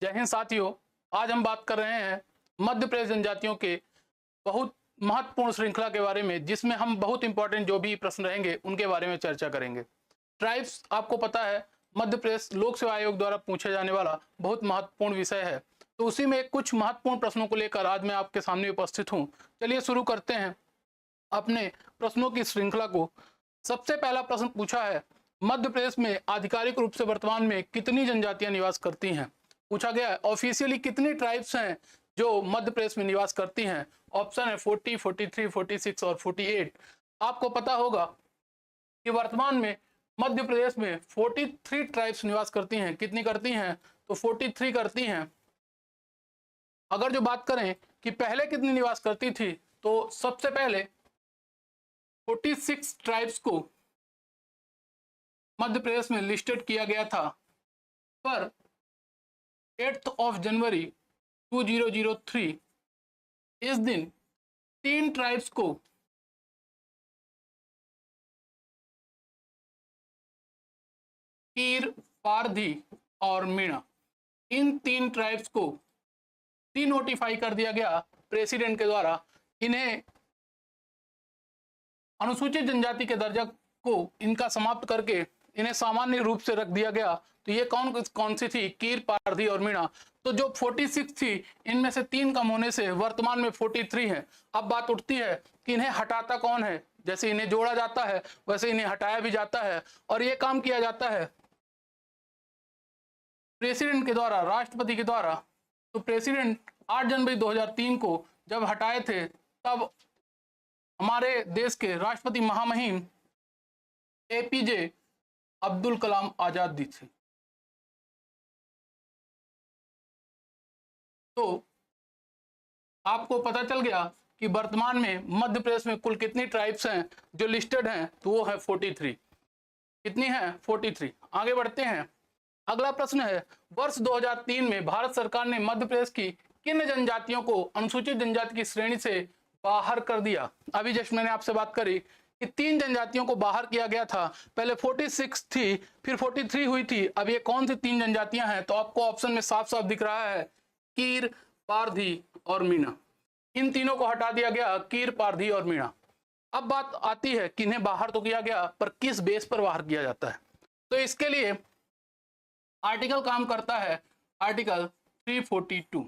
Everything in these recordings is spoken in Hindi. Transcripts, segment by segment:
जय हिंद साथियों, आज हम बात कर रहे हैं मध्य प्रदेश जनजातियों के बहुत महत्वपूर्ण श्रृंखला के बारे में, जिसमें हम बहुत इंपॉर्टेंट जो भी प्रश्न रहेंगे उनके बारे में चर्चा करेंगे। ट्राइब्स आपको पता है मध्य प्रदेश लोक सेवा आयोग द्वारा पूछे जाने वाला बहुत महत्वपूर्ण विषय है, तो उसी में कुछ महत्वपूर्ण प्रश्नों को लेकर आज मैं आपके सामने उपस्थित हूँ। चलिए शुरू करते हैं अपने प्रश्नों की श्रृंखला को। सबसे पहला प्रश्न पूछा है, मध्य प्रदेश में आधिकारिक रूप से वर्तमान में कितनी जनजातियां निवास करती हैं? पूछा गया है ऑफिशियली कितनी ट्राइब्स हैं जो मध्य प्रदेश में निवास करती हैं। ऑप्शन है 40, 43, 46 और 48। आपको पता होगा कि वर्तमान में मध्य प्रदेश में 43 ट्राइब्स निवास करती हैं। कितनी करती हैं? तो 43 करती हैं। अगर जो बात करें कि पहले कितनी निवास करती थी, तो सबसे पहले 46 ट्राइब्स को मध्य प्रदेश में लिस्टेड किया गया था, पर 8 जनवरी 2003 इस दिन 3 ट्राइब्स को कीर, पारधी और मीणा, इन 3 ट्राइब्स को डी नोटिफाई कर दिया गया प्रेसिडेंट के द्वारा। इन्हें अनुसूचित जनजाति के दर्जा को इनका समाप्त करके इन्हें सामान्य रूप से रख दिया गया। तो ये कौन सी थी? कीर, पारधी और मीणा। तो जो 46 थी, इनमें से 3 कम होने से वर्तमान में 43 है। अब बात उठती है कि इन्हें हटाता कौन है? जैसे इन्हें जोड़ा जाता है वैसे इन्हें हटाया भी जाता है, और ये काम किया जाता है प्रेसिडेंट के द्वारा, राष्ट्रपति के द्वारा। तो प्रेसिडेंट 8 जनवरी 2003 को जब हटाए थे, तब हमारे देश के राष्ट्रपति महामहिम एपीजे अब्दुल कलाम आजाद जी थे। तो आपको पता चल गया कि वर्तमान में मध्य प्रदेश में कुल कितनी ट्राइब्स हैं जो लिस्टेड हैं, तो वो है 43। कितनी है? 43। आगे बढ़ते हैं। अगला प्रश्न है, वर्ष 2003 में भारत सरकार ने मध्य प्रदेश की किन जनजातियों को अनुसूचित जनजाति की श्रेणी से बाहर कर दिया? अभी जस्ट मैंने आपसे बात करी कि 3 जनजातियों को बाहर किया गया था। पहले 46 थी, फिर 43 हुई थी। अब ये कौन सी 3 जनजातियां हैं? तो आपको ऑप्शन में साफ साफ दिख रहा है, कीर, पारधी और मीणा। इन तीनों को हटा दिया गया, कीर, पारधी और मीणा। अब बात आती है कि इन्हें बाहर तो किया गया, पर किस बेस पर बाहर किया जाता है? तो इसके लिए आर्टिकल काम करता है आर्टिकल 342,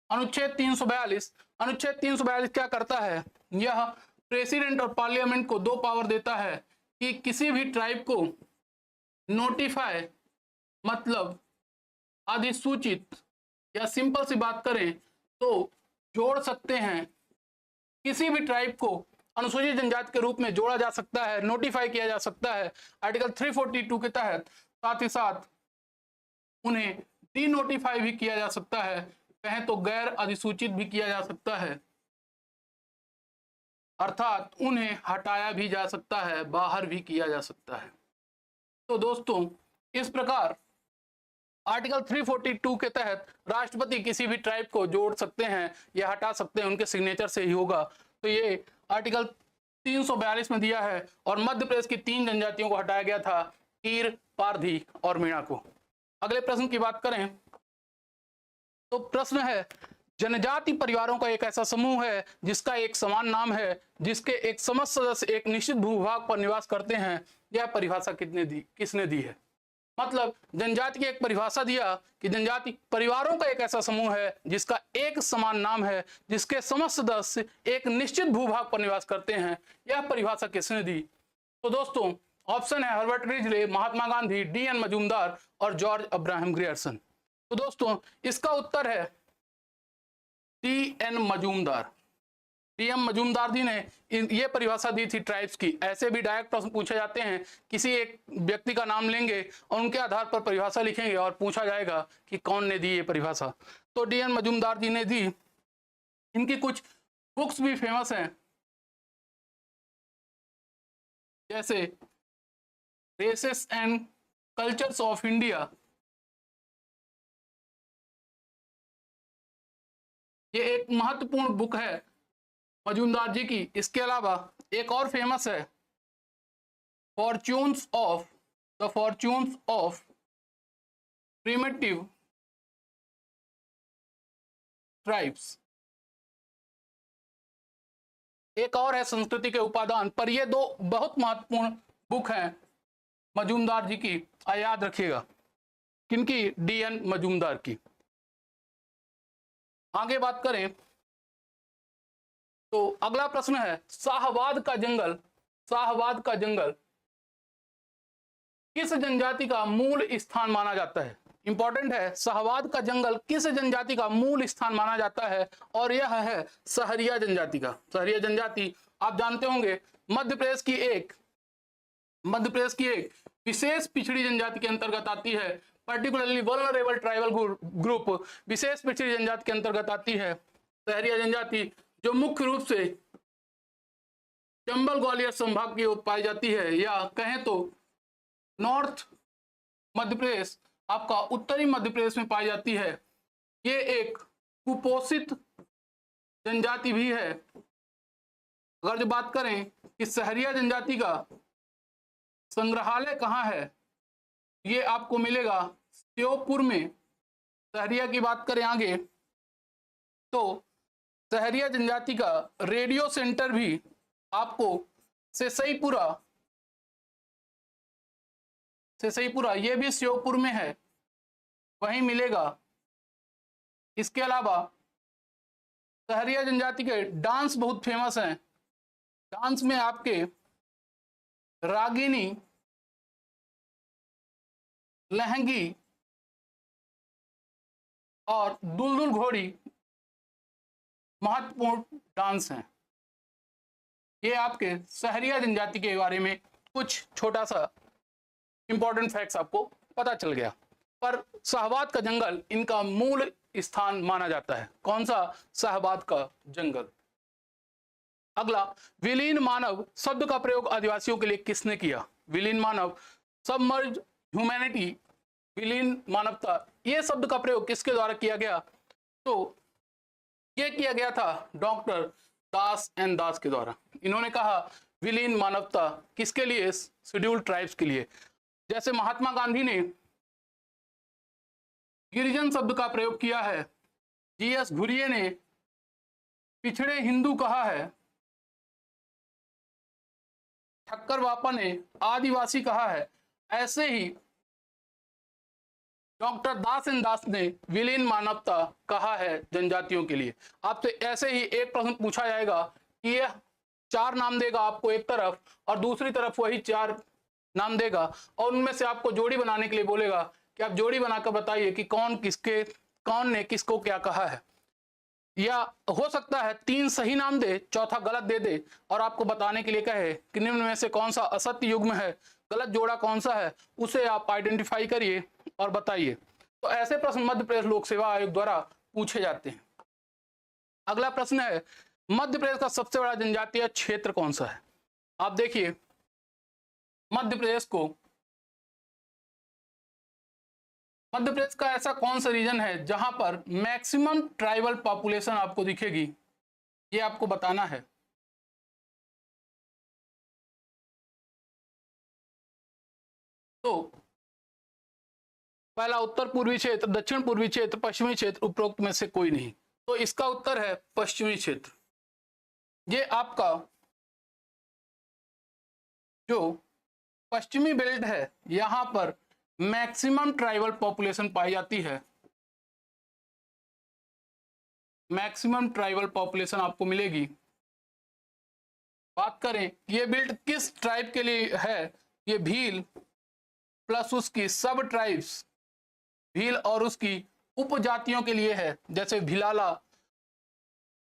अनुच्छेद 342। अनुच्छेद 342 क्या करता है? यह प्रेसिडेंट और पार्लियामेंट को 2 पावर देता है कि किसी भी ट्राइब को नोटिफाई, मतलब अधिसूचित, या सिंपल सी बात करें तो जोड़ सकते हैं। किसी भी ट्राइब को अनुसूचित जनजाति के रूप में जोड़ा जा सकता है, नोटिफाई किया जा सकता है आर्टिकल 342 के तहत। साथ ही साथ उन्हें डी नोटिफाई भी किया जा सकता है, कहें तो गैर अधिसूचित भी किया जा सकता है, अर्थात उन्हें हटाया भी जा सकता है, बाहर भी किया जा सकता है। तो दोस्तों, इस प्रकार आर्टिकल 342 के तहत राष्ट्रपति किसी भी ट्राइब को जोड़ सकते हैं या हटा सकते हैं, उनके सिग्नेचर से ही होगा। तो ये आर्टिकल 342 में दिया है, और मध्य प्रदेश की 3 जनजातियों को हटाया गया था, कीर, पारधी और मीणा को। अगले प्रश्न की बात करें तो प्रश्न है, जनजाति परिवारों का एक ऐसा समूह है जिसका एक समान नाम है, जिसके एक समस्त सदस्य एक निश्चित भूभाग पर निवास करते हैं। यह परिभाषा किसने दी है? मतलब जनजाति की एक परिभाषा दिया कि जनजाति परिवारों का एक ऐसा समूह है जिसका एक समान नाम है, जिसके समस्त सदस्य एक निश्चित भूभाग पर निवास करते हैं। यह परिभाषा किसने दी? तो दोस्तों, ऑप्शन है Herbert Risley, Mahatma Gandhi, DN. Majumdar और जॉर्ज अब्राहम ग्रियर्सन। तो दोस्तों, इसका उत्तर है डी.एन. मजूमदार। डी.एन. मजूमदार जी ने ये परिभाषा दी थी ट्राइब्स की। ऐसे भी डायरेक्ट प्रश्न पूछे जाते हैं, किसी एक व्यक्ति का नाम लेंगे और उनके आधार पर परिभाषा लिखेंगे और पूछा जाएगा कि कौन ने दी ये परिभाषा। तो डी.एन. मजूमदार जी ने दी। इनकी कुछ बुक्स भी फेमस हैं, जैसे races and cultures of India, ये एक महत्वपूर्ण बुक है मजूमदार जी की। इसके अलावा एक और फेमस है, फॉर्च्यून्स ऑफ प्रिमिटिव ट्राइब्स। एक और है संस्कृति के उपादान, पर ये दो बहुत महत्वपूर्ण बुक हैं मजूमदार जी की, याद रखिएगा। किनकी? डीएन मजूमदार की। आगे बात करें तो अगला प्रश्न है, शाहवाद का जंगल, शाहवाद का जंगल किस जनजाति का मूल स्थान माना जाता है? इंपॉर्टेंट है, शाहवाद का जंगल किस जनजाति का मूल स्थान माना जाता है? और यह है सहरिया जनजाति का। सहरिया जनजाति आप जानते होंगे मध्य प्रदेश की एक विशेष पिछड़ी जनजाति के अंतर्गत आती है, पर्टिकुलरली वल्नरेबल ट्राइबल ग्रुप विशेष पिछड़ी जनजाति के अंतर्गत आती है सहरिया जनजाति, जो मुख्य रूप से चंबल ग्वालियर संभाग की ओर पाई जाती है, या कहें तो नॉर्थ मध्य प्रदेश, आपका उत्तरी मध्य प्रदेश में पाई जाती है। ये एक कुपोषित जनजाति भी है। अगर जो बात करें कि सहरिया जनजाति का संग्रहालय कहाँ है, ये आपको मिलेगा श्योपुर में। सहरिया की बात करें आगे तो सहरिया जनजाति का रेडियो सेंटर भी आपको सेसईपुरा, ये भी श्योपुर में है, वहीं मिलेगा। इसके अलावा सहरिया जनजाति के डांस बहुत फेमस हैं। डांस में आपके रागिनी, लहंगी और दुलदुल घोड़ी महत्वपूर्ण डांस हैं। ये आपके सहरिया जनजाति के बारे में कुछ छोटा सा इंपॉर्टेंट फैक्ट्स आपको पता चल गया। पर शाहवाद का जंगल इनका मूल स्थान माना जाता है। कौन सा? शाहवाद का जंगल। अगला, विलीन मानव शब्द का प्रयोग आदिवासियों के लिए किसने किया? विलीन मानव, सबमर्ज ह्यूमैनिटी, विलीन मानवता, ये शब्द का प्रयोग किसके द्वारा किया गया? तो ये किया गया था डॉक्टर दास एंड दास के द्वारा। इन्होंने कहा विलीन मानवता किसके लिए? शेड्यूल्ड ट्राइब्स के लिए। जैसे महात्मा गांधी ने गिरिजन शब्द का प्रयोग किया है, जीएस घुरिये ने पिछड़े हिंदू कहा है, ठक्कर बापा ने आदिवासी कहा है, ऐसे ही डॉक्टर दास एंड दास ने विलीन मानवता कहा है जनजातियों के लिए। आपसे ऐसे ही एक प्रश्न पूछा जाएगा कि यह 4 नाम देगा आपको एक तरफ और दूसरी तरफ वही 4 नाम देगा, और उनमें से आपको जोड़ी बनाने के लिए बोलेगा कि आप जोड़ी बनाकर बताइए कि कौन ने किसको क्या कहा है। या हो सकता है 3 सही नाम दे, चौथा गलत दे दे, और आपको बताने के लिए कहे कि निम्न में से कौन सा असत्य युग्म है, गलत जोड़ा कौन सा है, उसे आप आइडेंटिफाई करिए और बताइए। तो ऐसे प्रश्न मध्य प्रदेश लोक सेवा आयोग द्वारा पूछे जाते हैं। अगला प्रश्न है, मध्य प्रदेश का सबसे बड़ा जनजातीय क्षेत्र कौन सा है? आप देखिए मध्य प्रदेश का ऐसा कौन सा रीजन है जहां पर मैक्सिमम ट्राइबल पॉपुलेशन आपको दिखेगी, ये आपको बताना है। तो पहला उत्तर पूर्वी क्षेत्र, दक्षिण पूर्वी क्षेत्र, पश्चिमी क्षेत्र, उपरोक्त में से कोई नहीं। तो इसका उत्तर है पश्चिमी क्षेत्र। ये आपका जो पश्चिमी बेल्ट है, यहां पर मैक्सिमम ट्राइबल पॉपुलेशन पाई जाती है। मैक्सिमम ट्राइबल पॉपुलेशन आपको मिलेगी। बात करें ये बेल्ट किस ट्राइब के लिए है, ये भील प्लस उसकी सब ट्राइब्स, भील और उसकी उपजातियों के लिए है, जैसे भिलाला,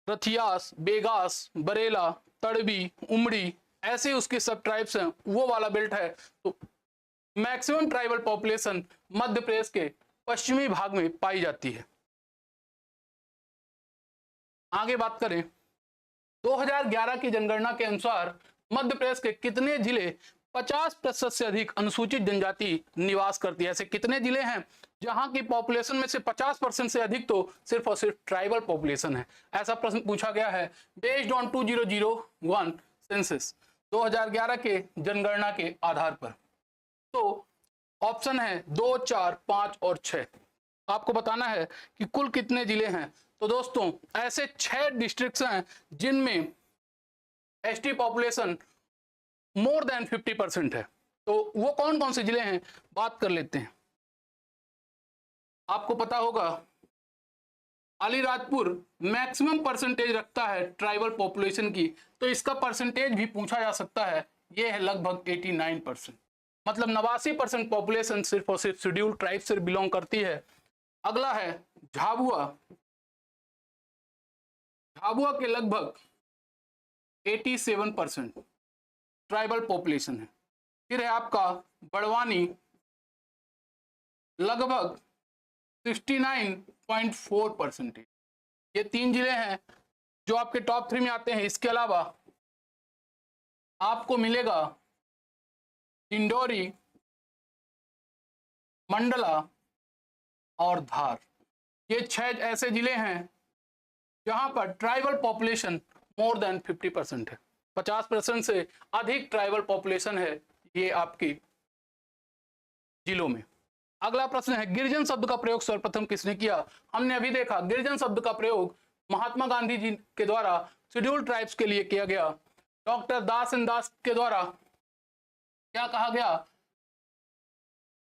रथियास, बेगास, बरेला, तड़बी, उमड़ी, ऐसे उसके सब ट्राइब्स हैं, वो वाला बेल्ट है। तो maximum tribal population Madhya Pradesh के पश्चिमी भाग में पाई जाती है। आगे बात करें 2011 की जनगणना के अनुसार मध्य प्रदेश के कितने जिले 50% से अधिक अनुसूचित जनजाति निवास करती है? ऐसे कितने जिले हैं जहां की पॉपुलेशन में से 50% से अधिक तो सिर्फ और सिर्फ ट्राइबल पॉपुलेशन है? ऐसा प्रश्न पूछा गया है बेस्ड ऑन 2001 सेंसस, 2011 के जनगणना के आधार पर। तो ऑप्शन है 2, 4, 5 और 6। आपको बताना है कि कुल कितने जिले हैं। तो दोस्तों ऐसे 6 डिस्ट्रिक्ट्स हैं जिनमें एसटी पॉपुलेशन मोर देन 50% है। तो वो कौन कौन से जिले हैं, बात कर लेते हैं। आपको पता होगा अलीराजपुर मैक्सिमम परसेंटेज रखता है ट्राइबल पॉपुलेशन की, तो इसका परसेंटेज भी पूछा जा सकता है। ये है लगभग 89%, मतलब 89% पॉपुलेशन सिर्फ और सिर्फ शेड्यूल्ड ट्राइब से बिलोंग करती है। अगला है झाबुआ। झाबुआ के लगभग 87% ट्राइबल पॉपुलेशन है। फिर है आपका बड़वानी, लगभग 69.4%। ये 3 जिले हैं जो आपके टॉप 3 में आते हैं। इसके अलावा आपको मिलेगा डिंडोरी, मंडला और धार। ये 6 ऐसे जिले हैं जहां पर ट्राइबल पॉपुलेशन मोर देन 50% है, 50% से अधिक ट्राइबल पॉपुलेशन है ये आपके जिलों में। अगला प्रश्न है गिरिजन शब्द का प्रयोग सर्वप्रथम किसने किया। हमने अभी देखा गिरिजन शब्द का प्रयोग महात्मा गांधी जी के द्वारा शेड्यूल्ड ट्राइब्स के लिए किया गया। डॉक्टर दास एंड दास के द्वारा क्या कहा गया,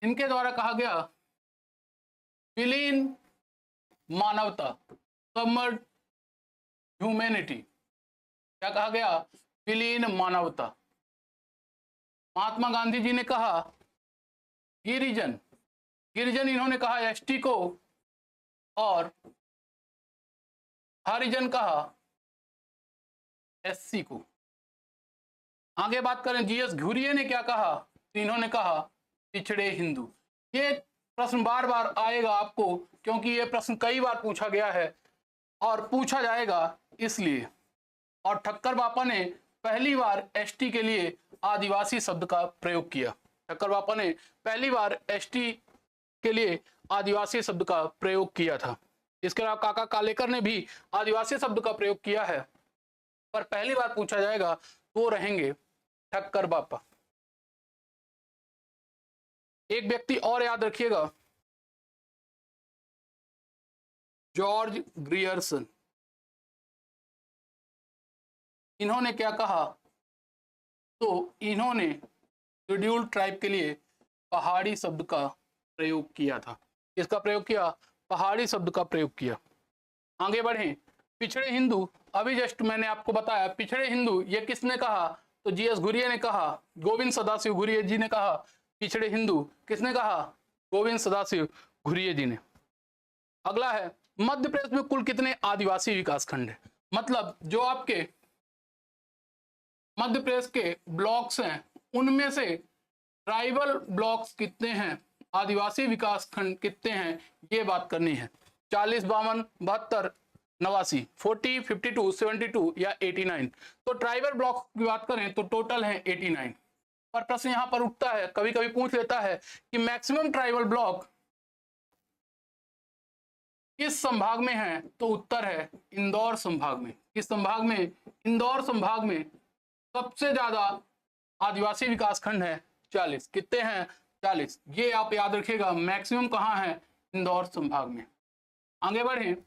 इनके द्वारा कहा गया विलीन मानवता, सबमर्ज ह्यूमैनिटी। क्या कहा गया, विलीन मानवता। महात्मा गांधी जी ने कहा गिरिजन, गिरिजन इन्होंने कहा एसटी को, और हरिजन कहा एससी को। आगे बात करें जीएस घुरिये ने क्या कहा, तो इन्होंने कहा पिछड़े हिंदू। ये प्रश्न बार बार आएगा आपको, क्योंकि ये प्रश्न कई बार पूछा गया है और पूछा जाएगा इसलिए। और ठक्कर बापा ने पहली बार एसटी के लिए आदिवासी शब्द का प्रयोग किया। ठक्कर बापा ने पहली बार एसटी के लिए आदिवासी शब्द का प्रयोग किया था। इसके अलावा काका कालेकर ने भी आदिवासी शब्द का प्रयोग किया है, पर पहली बार पूछा जाएगा तो रहेंगे ठक्कर बापा। एक व्यक्ति और याद रखिएगा, जॉर्ज ग्रियर्सन। इन्होंने क्या कहा, तो इन्होंने शेड्यूल्ड ट्राइब के लिए पहाड़ी शब्द का प्रयोग किया था। इसका प्रयोग किया, पहाड़ी शब्द का प्रयोग किया। आगे बढ़ें, पिछड़े हिंदू, अभी जस्ट मैंने आपको बताया पिछड़े हिंदू ये किसने कहा, तो जीएस घुरिये ने कहा, गोविंद सदाशिव घुरिये जी ने कहा पिछड़े हिंदू। किसने कहा, गोविंद सदाशिव घुरिये जी ने। अगला है मध्य प्रदेश में कुल कितने आदिवासी विकास खंड है, मतलब जो आपके मध्य प्रदेश के ब्लॉक्स हैं उनमें से ट्राइबल ब्लॉक्स कितने हैं, आदिवासी विकास खंड कितने हैं, ये बात करनी है। 40, 52, 72, 89, 40, 52, 72 या 89। तो ट्राइबल ब्लॉक की बात करें तो टोटल है 89। पर प्रश्न यहां पर उठता है, कभी कभी पूछ लेता है कि मैक्सिमम ट्राइबल ब्लॉक किस संभाग में है, तो उत्तर है इंदौर संभाग में। किस संभाग में, इंदौर संभाग में सबसे ज्यादा आदिवासी विकास खंड है 40। कितने हैं, 40। ये आप याद रखिएगा, मैक्सिमम कहाँ है, इंदौर संभाग में। आगे बढ़े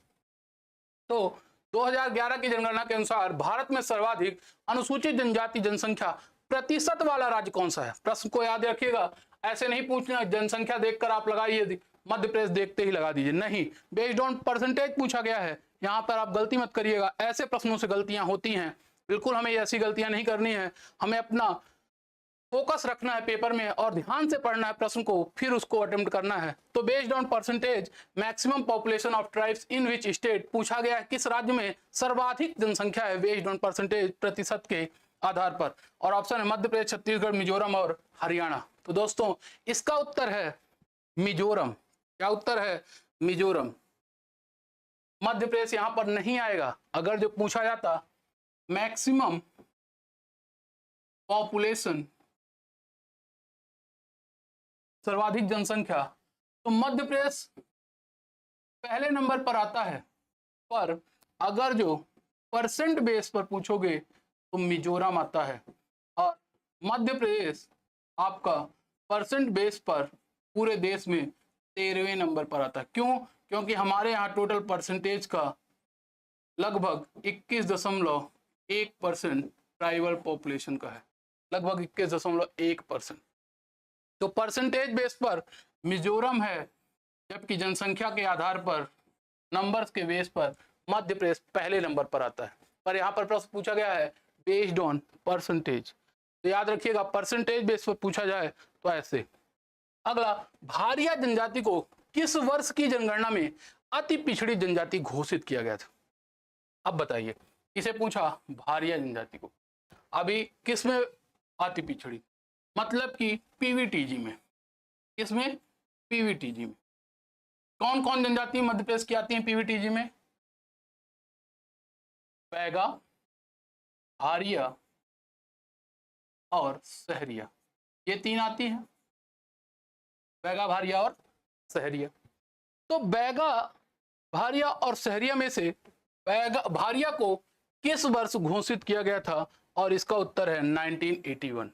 तो 2011 की जनगणना के अनुसार भारत में सर्वाधिक अनुसूचित जनजाति जनसंख्या प्रतिशत वाला राज्य कौन सा है। प्रश्न को याद रखिएगा, ऐसे नहीं पूछना जनसंख्या देखकर आप लगाइए मध्य प्रदेश देखते ही लगा दीजिए, नहीं, बेस्ड ऑन परसेंटेज पूछा गया है। यहां पर आप गलती मत करिएगा, ऐसे प्रश्नों से गलतियां होती हैं, बिल्कुल हमें ऐसी गलतियां नहीं करनी है। हमें अपना फोकस रखना है पेपर में और ध्यान से पढ़ना है प्रश्न को, फिर उसको अटेम्प्ट करना है। तो based on percentage maximum population of tribes in which state पूछा गया है किस राज्य में सर्वाधिक जनसंख्या है, बेस्ड ऑन परसेंटेज प्रतिशत के आधार पर। और ऑप्शन है मध्य प्रदेश, छत्तीसगढ़, मिजोरम और हरियाणा। तो दोस्तों इसका उत्तर है मिजोरम। क्या उत्तर है, मिजोरम। मध्य प्रदेश यहां पर नहीं आएगा। अगर जो पूछा जाता मैक्सिमम पॉपुलेशन, सर्वाधिक जनसंख्या, तो मध्य प्रदेश पहले नंबर पर आता है। पर अगर जो परसेंट बेस पर पूछोगे तो मिजोरम आता है। और मध्य प्रदेश आपका परसेंट बेस पर पूरे देश में 13वें नंबर पर आता है। क्यों? क्योंकि हमारे यहाँ टोटल परसेंटेज का लगभग 21.1% ट्राइबल पॉपुलेशन का है, लगभग 21.1%। तो परसेंटेज बेस पर मिजोरम है, जबकि जनसंख्या के आधार पर, नंबर्स के बेस पर मध्य प्रदेश पहले नंबर पर आता है। पर यहाँ पर प्रश्न पूछा गया है बेस्ड ऑन परसेंटेज, तो याद रखिएगा परसेंटेज बेस पर पूछा जाए तो ऐसे। अगला, भारिया जनजाति को किस वर्ष की जनगणना में अति पिछड़ी जनजाति घोषित किया गया था? अब बताइए, किसे पूछा? भारिया जनजाति को। अभी किसमें अति पिछड़ी? मतलब कि पीवीटीजी में। किसमें? पीवीटीजी में। कौन कौन जनजाति मध्य प्रदेश की आती है पीवीटीजी में? बैगा, भारिया और सहरिया, ये तीन आती हैं, बैगा, भारिया और सहरिया। तो बैगा, भारिया और सहरिया में से बैगा, भारिया को किस वर्ष घोषित किया गया था? और इसका उत्तर है 1981।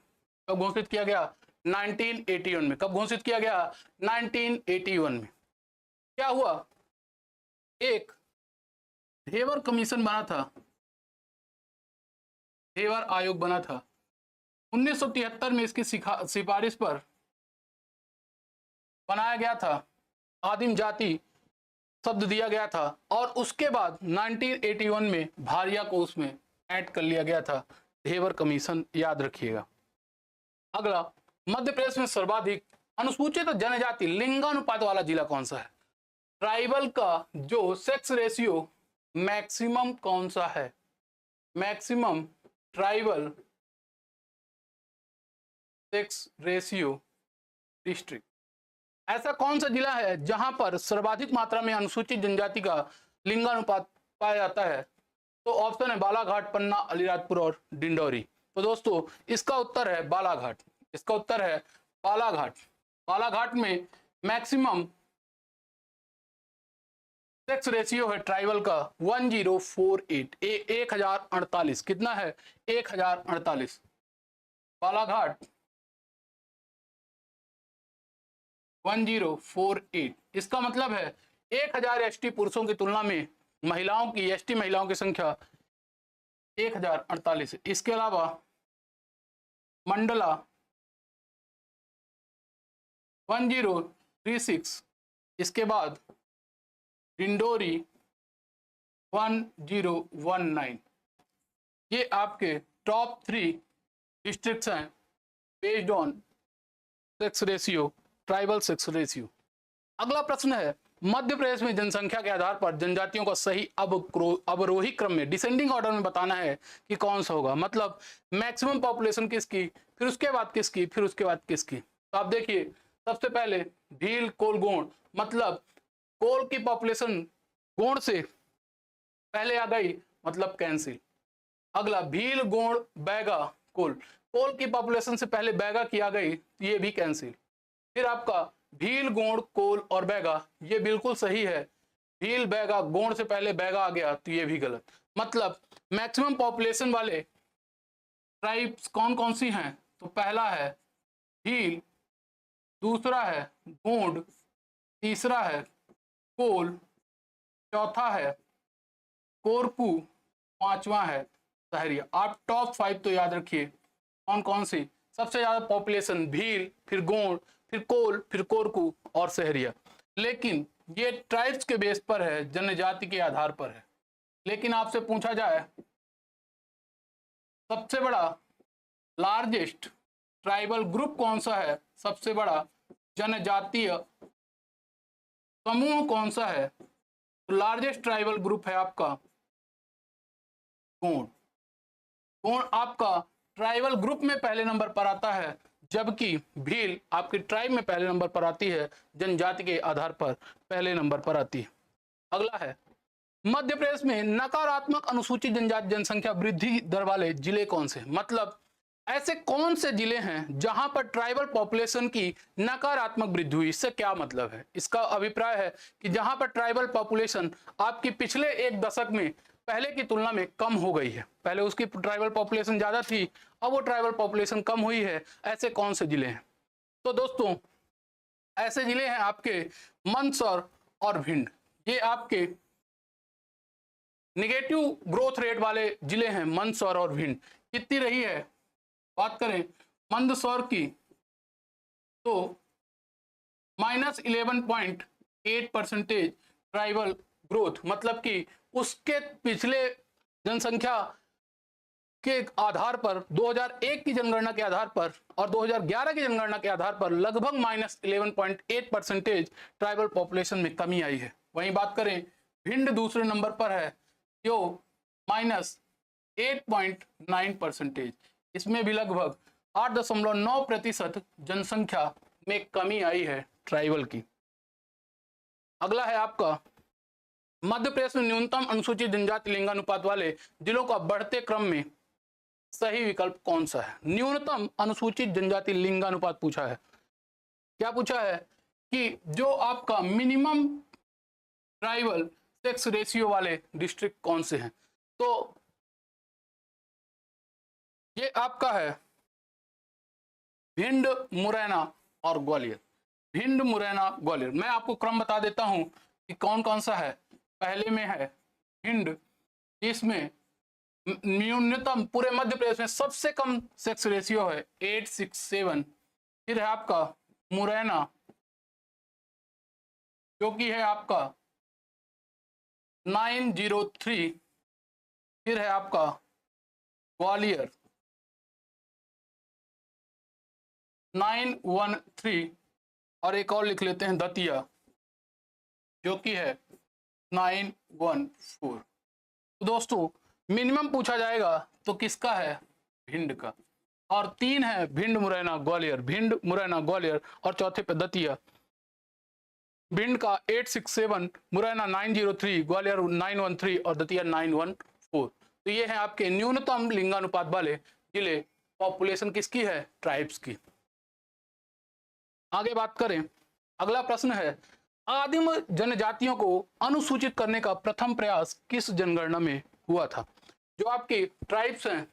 कब घोषित किया गया? 1981 में। कब घोषित किया गया? 1981 में। क्या हुआ? एक धेवर कमीशन बना था, धेवर आयोग बना था। 1973 में इसकी सिफारिश पर बनाया गया था, आदिम जाति शब्द दिया गया था, और उसके बाद 1981 में भारिया को उसमें ऐड कर लिया गया था, धेवर कमीशन, याद रखिएगा। अगला, मध्य प्रदेश में सर्वाधिक अनुसूचित जनजाति लिंगानुपात वाला जिला कौन सा है? ट्राइबल का जो सेक्स रेशियो मैक्सिमम कौन सा है? Maximum tribal sex ratio district, ऐसा कौन सा जिला है जहां पर सर्वाधिक मात्रा में अनुसूचित जनजाति का लिंगानुपात पाया जाता है? तो ऑप्शन है बालाघाट, पन्ना, अलीराजपुर और डिंडौरी। तो दोस्तों इसका उत्तर है बालाघाट। इसका उत्तर है बालाघाट। बालाघाट में मैक्सिमम सेक्स रेशियो है ट्राइबल का 1048, 1048। कितना है? 1048। बालाघाट 1048। इसका मतलब है 1000 एसटी पुरुषों की तुलना में महिलाओं की, एसटी महिलाओं की संख्या 1048 है। इसके अलावा मंडला 1036, इसके बाद डिंडोरी 1019। ये आपके टॉप 3 डिस्ट्रिक्ट्स हैं based on sex ratio, tribal sex ratio. अगला प्रश्न है, मध्य प्रदेश में जनसंख्या के आधार पर जनजातियों का सही अवरोही क्रम में, डिसेंडिंग ऑर्डर में बताना है कि कौन सा होगा। मतलब मैक्सिमम पॉपुलेशन किसकी, फिर उसके बाद किसकी, फिर उसके बाद किसकी। तो आप देखिए, सबसे पहले भील, कोल, गोंड, मतलब कोल की पॉपुलेशन गोंड से पहले आ गई, मतलब कैंसिल। अगला भील, गोंड, बैगा, कोल, कोल की पॉपुलेशन से पहले बैगा की आ गई, ये भी कैंसिल। फिर आपका भील, गोंड, कोल और बैगा, ये बिल्कुल सही है। भील, बैगा, गोंड से पहले बैगा आ गया तो ये भी गलत। मतलब मैक्सिमम पॉपुलेशन वाले ट्राइब्स कौन कौन सी हैं? तो पहला है भील, दूसरा है गोंड, तीसरा है कोल, चौथा है कोरकू, पांचवा है सहरिया। आप टॉप 5 तो याद रखिए कौन कौन सी। सबसे ज्यादा पॉपुलेशन भील, फिर गोंड, फिर कोल, फिर कोरकू और सहरिया। लेकिन ये ट्राइब्स के बेस पर है, जनजाति के आधार पर है। लेकिन आपसे पूछा जाए सबसे बड़ा लार्जेस्ट ट्राइबल ग्रुप कौन सा है, सबसे बड़ा जनजातीय समूह कौन सा है, तो लार्जेस्ट ट्राइबल ग्रुप है आपका गोंड। गोंड आपका ट्राइबल ग्रुप में पहले नंबर पर आता है, जबकि भील आपकी ट्राइब में पहले नंबर पर आती है, जनजाति के आधार पर पहले नंबर पर आती है। अगला है, मध्य प्रदेश में नकारात्मक अनुसूचित जनजाति जनसंख्या वृद्धि दर वाले जिले कौन से? मतलब ऐसे कौन से जिले हैं जहां पर ट्राइबल पॉपुलेशन की नकारात्मक वृद्धि हुई? इससे क्या मतलब है? इसका अभिप्राय है कि जहां पर ट्राइबल पॉपुलेशन आपकी पिछले एक दशक में पहले की तुलना में कम हो गई है। पहले उसकी ट्राइबल पॉपुलेशन ज्यादा थी, अब वो ट्राइबल पॉपुलेशन कम हुई है। ऐसे कौन से जिले हैं? तो दोस्तों ऐसे जिले हैं आपके मंदसौर और भिंड, ये आपके निगेटिव ग्रोथ रेट वाले जिले हैं मंदसौर और भिंड। कितनी रही है, बात करें मंदसौर की तो -11.8% ट्राइबल ग्रोथ, मतलब कि उसके पिछले जनसंख्या के आधार पर 2001 की जनगणना के आधार पर और 2011 की जनगणना के आधार पर लगभग -11.8% ट्राइबल पॉपुलेशन में कमी आई है। वहीं बात करें भिंड दूसरे नंबर पर है जो -8.9%, इसमें भी लगभग 8.9% जनसंख्या में कमी आई है ट्राइबल की। अगला है आपका मध्य प्रदेश में न्यूनतम अनुसूचित जनजाति लिंगानुपात वाले जिलों का बढ़ते क्रम में सही विकल्प कौन सा है। न्यूनतम अनुसूचित जनजाति लिंगानुपात पूछा है, क्या पूछा है कि जो आपका मिनिमम ट्राइबल सेक्स रेशियो वाले डिस्ट्रिक्ट कौन से हैं, तो ये आपका है भिंड, मुरैना और ग्वालियर। भिंड, मुरैना, ग्वालियर। मैं आपको क्रम बता देता हूं कि कौन कौन सा है। पहले में है भिंड, इसमें न्यूनतम पूरे मध्य प्रदेश में सबसे कम सेक्स रेशियो है 867। फिर है आपका मुरैना जो कि है आपका 903। फिर है आपका ग्वालियर 913 और एक और लिख लेते हैं दतिया जो कि है 914। तो दोस्तों मिनिमम पूछा जाएगा तो किसका है, भिंड का। और 3 है भिंड, मुरैना, ग्वालियर, भिंड, मुरैना, ग्वालियर और चौथे पे दतिया। भिंड का 867, मुरैना 903, ग्वालियर 913 और दतिया 914। तो ये है आपके न्यूनतम लिंगानुपात वाले जिले। पॉपुलेशन किसकी है, ट्राइब्स की। आगे बात करें, अगला प्रश्न है आदिम जनजातियों को अनुसूचित करने का प्रथम प्रयास किस जनगणना में हुआ था। जो आपकी ट्राइब्स हैं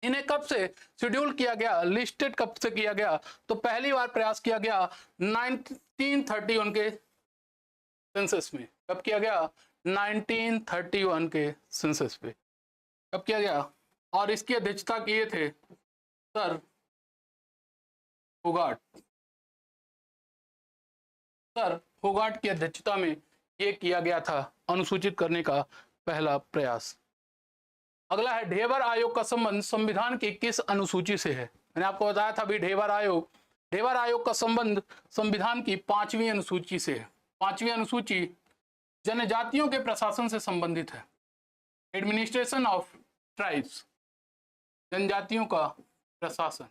इन्हें कब से शेड्यूल किया गया, लिस्टेड कब से किया गया, तो पहली बार प्रयास किया गया 1931 के सेंसस में। कब किया गया, 1931 के सेंसस पे कब किया गया। और इसकी अध्यक्षता किए थे सर होगार्ट। सर होगार्ट की अध्यक्षता में यह किया गया था अनुसूचित करने का पहला प्रयास। अगला है ढेबर आयोग का संबंध संविधान की किस अनुसूची से है। मैंने आपको बताया था भी ढेबर आयोग का संबंध संविधान की 5वीं अनुसूची से है। 5वीं अनुसूची जनजातियों के प्रशासन से संबंधित है। एडमिनिस्ट्रेशन ऑफ ट्राइब्स, जनजातियों का प्रशासन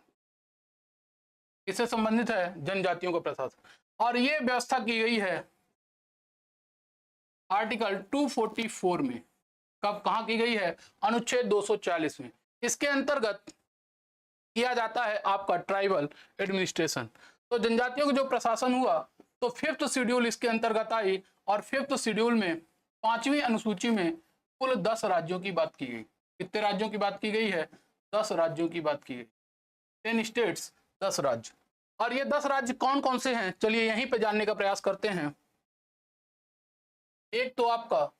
किससे संबंधित है, जनजातियों का प्रशासन। और ये व्यवस्था की गई है आर्टिकल 244 में। कब, कहां की गई है, अनुच्छेद 240 में। इसके अंतर्गत किया जाता है आपका ट्राइबल एडमिनिस्ट्रेशन। तो जनजातियों का जो प्रशासन हुआ तो 5th शेड्यूल इसके अंतर्गत आई। और 5th शेड्यूल में 5वीं अनुसूची में कुल 10 राज्यों की बात की गई। कितने राज्यों की बात की गई है, 10 राज्यों की बात की गई। 10 स्टेट्स, 10 राज्य। और ये 10 राज्य कौन कौन से हैं, चलिए यहीं पे जानने का प्रयास करते हैं। एक तो आपका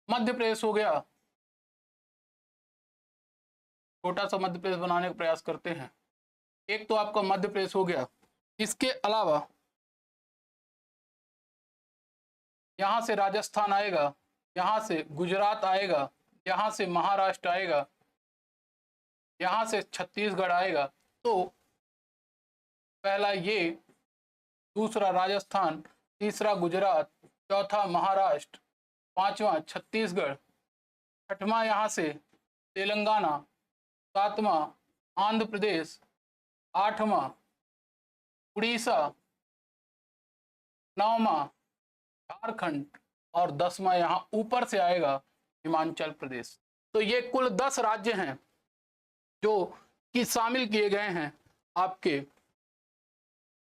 मध्य प्रदेश हो गया, छोटा सा मध्य प्रदेश बनाने का प्रयास करते हैं। एक तो आपका मध्य प्रदेश हो गया, इसके अलावा यहां से राजस्थान आएगा, यहां से गुजरात आएगा, यहां से महाराष्ट्र आएगा, यहां से छत्तीसगढ़ आएगा। तो पहला ये, दूसरा राजस्थान, तीसरा गुजरात, चौथा महाराष्ट्र, 5वां छत्तीसगढ़, 6वां यहां से तेलंगाना, 7वां आंध्र प्रदेश, 8वां उड़ीसा, 9वां झारखंड और 10वां यहां ऊपर से आएगा हिमाचल प्रदेश। तो ये कुल 10 राज्य हैं जो कि शामिल किए गए हैं आपके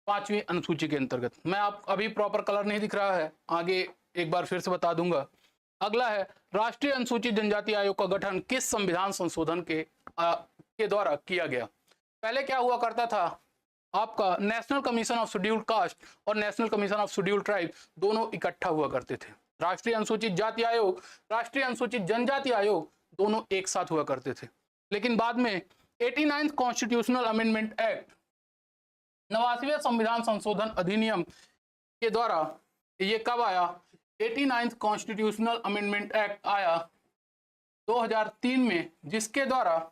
5वीं अनुसूची के अंतर्गत। मैं आप अभी प्रॉपर कलर नहीं दिख रहा है, आगे एक बार फिर से बता दूंगा। अगला है राष्ट्रीय अनुसूचित जनजाति आयोग का गठन किस संविधान संशोधन के द्वारा किया गया। पहले क्या हुआ करता था, आपका national commission of scheduled caste और national commission of scheduled tribe दोनों इकट्ठा हुआ करते थे। राष्ट्रीय अनुसूचित जाति आयोग, राष्ट्रीय अनुसूचित जनजाति आयोग दोनों एक साथ हुआ करते थे। लेकिन बाद में 89th कॉन्स्टिट्यूशनल अमेंडमेंट एक्ट, 89वें संविधान संशोधन अधिनियम के द्वारा ये कब आया, 89th कॉन्स्टिट्यूशनल अमेंडमेंट एक्ट आया 2003 में, जिसके द्वारा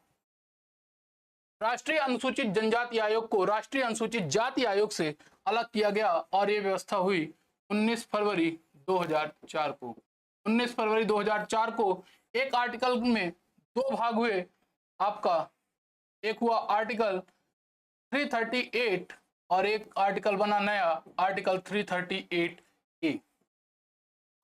राष्ट्रीय अनुसूचित जनजाति आयोग को राष्ट्रीय अनुसूचित जाति आयोग से अलग किया गया और ये व्यवस्था हुई 19 फरवरी 2004 को। 19 फरवरी 2004 को एक आर्टिकल में दो भाग हुए, आपका एक हुआ आर्टिकल 338 और एक आर्टिकल बना नया आर्टिकल 338 ए।